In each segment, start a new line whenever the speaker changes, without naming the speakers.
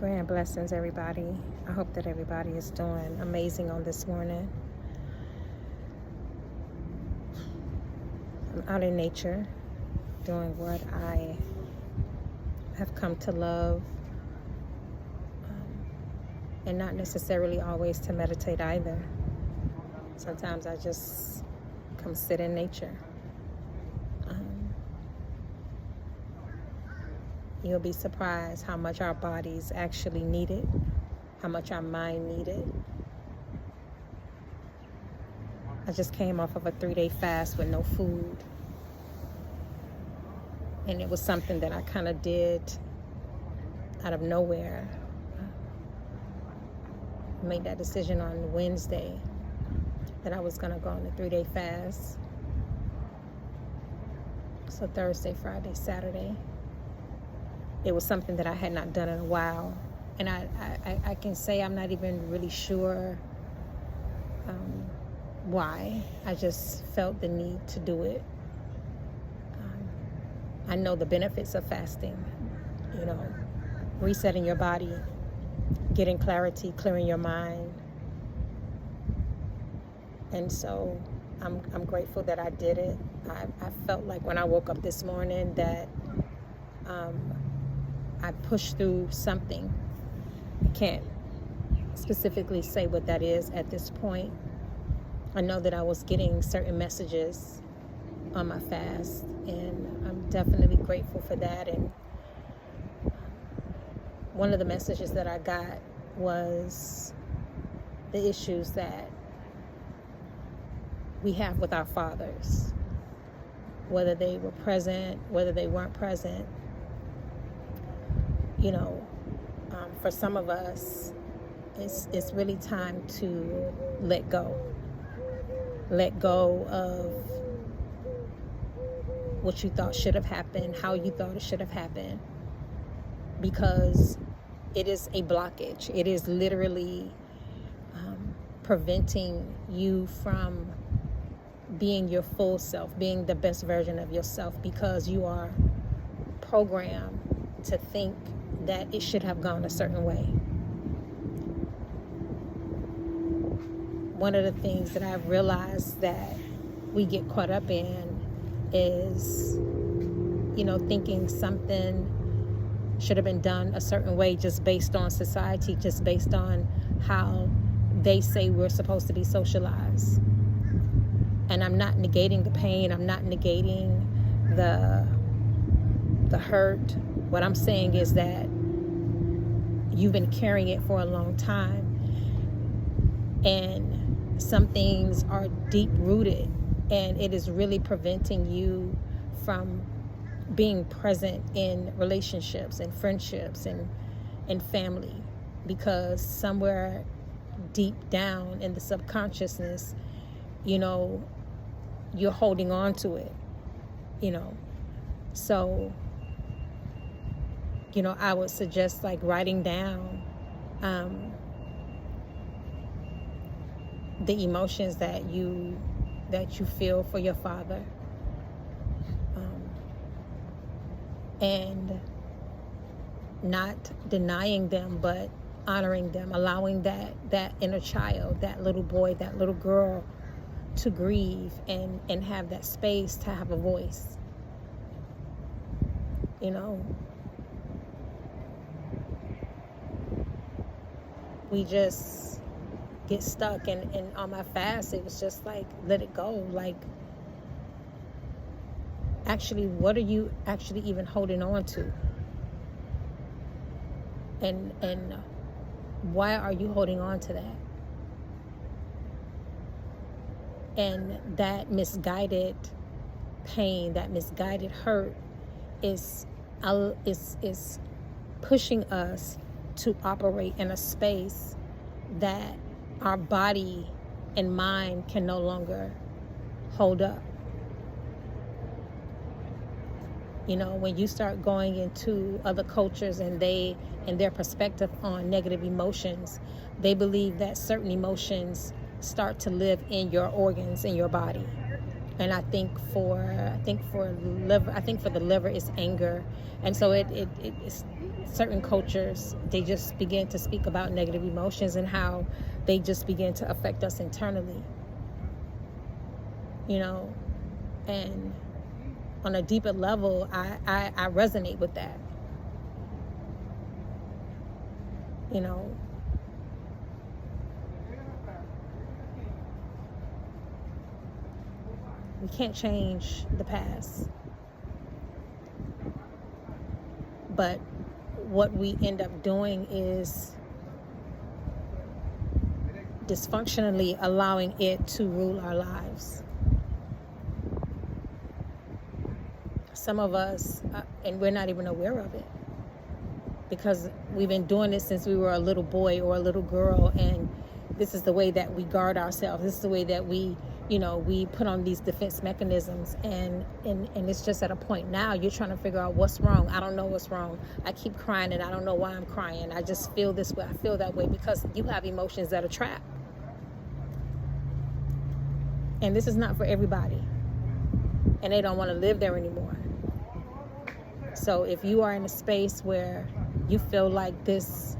Grand blessings, everybody. I hope that everybody is doing amazing on this morning. I'm out in nature doing what I have come to love, and not necessarily always to meditate either. Sometimes I just come sit in nature. You'll be surprised how much our bodies actually need it, how much our mind need it. I just came off of a 3-day fast with no food. And it was something that I kind of did out of nowhere. I made that decision on Wednesday that I was going to go on a 3-day fast. So Thursday, Friday, Saturday. It was something that I had not done in a while. And I can say I'm not even really sure why. I just felt the need to do it. I know the benefits of fasting, resetting your body, getting clarity, clearing your mind. And so I'm grateful that I did it. I felt like when I woke up this morning that I pushed through something. I can't specifically say what that is at this point. I know that I was getting certain messages on my fast, and I'm definitely grateful for that. And one of the messages that I got was the issues that we have with our fathers, whether they were present, whether they weren't present. For some of us, it's really time to let go. Let go of what you thought should have happened, how you thought it should have happened, because it is a blockage. It is literally preventing you from being your full self, being the best version of yourself, because you are programmed to think that it should have gone a certain way. One of the things that I've realized that we get caught up in is, thinking something should have been done a certain way just based on society, just based on how they say we're supposed to be socialized. And I'm not negating the pain. I'm not negating the hurt. What I'm saying is that you've been carrying it for a long time, and some things are deep rooted, and it is really preventing you from being present in relationships and friendships and family, because somewhere deep down in the subconsciousness, you're holding on to it, So, I would suggest writing down the emotions that you feel for your father, and not denying them, but honoring them, allowing that inner child, that little boy, that little girl, to grieve and have that space to have a voice. We just get stuck, and on my fast it was just let it go. Actually, what are you actually even holding on to? And why are you holding on to that? And that misguided pain, that misguided hurt is pushing us to operate in a space that our body and mind can no longer hold up. When you start going into other cultures and their perspective on negative emotions, they believe that certain emotions start to live in your organs, in your body. And I think for the liver is anger. And so it's certain cultures, they just begin to speak about negative emotions and how they just begin to affect us internally, you know. And on a deeper level, I resonate with that, you know. We can't change the past, but what we end up doing is dysfunctionally allowing it to rule our lives. Some of us, and we're not even aware of it, because we've been doing it since we were a little boy or a little girl, and this is the way that we guard ourselves. This is the way that we put on these defense mechanisms, and it's just at a point now you're trying to figure out what's wrong. I don't know what's wrong. I keep crying and I don't know why I'm crying. I just feel this way. I feel that way, because you have emotions that are trapped. And this is not for everybody. And they don't want to live there anymore. So if you are in a space where you feel like this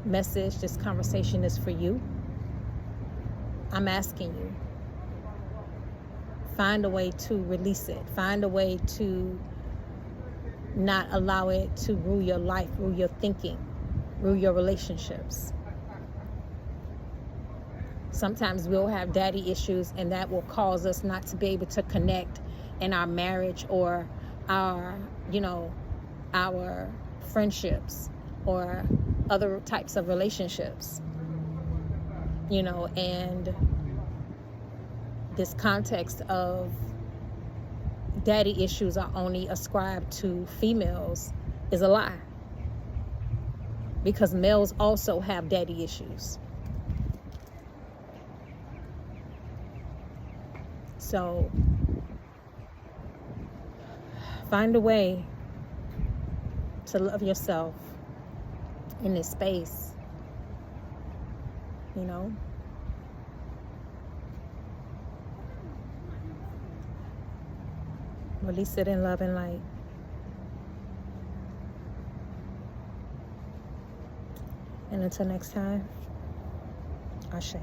message, this conversation is for you, I'm asking you, find a way to release it. Find a way to not allow it to rule your life, rule your thinking, rule your relationships. Sometimes we'll have daddy issues, and that will cause us not to be able to connect in our marriage or our friendships or other types of relationships, and this context of daddy issues are only ascribed to females is a lie, because males also have daddy issues. So find a way to love yourself in this space, Release it in love and light. And until next time, Ashe.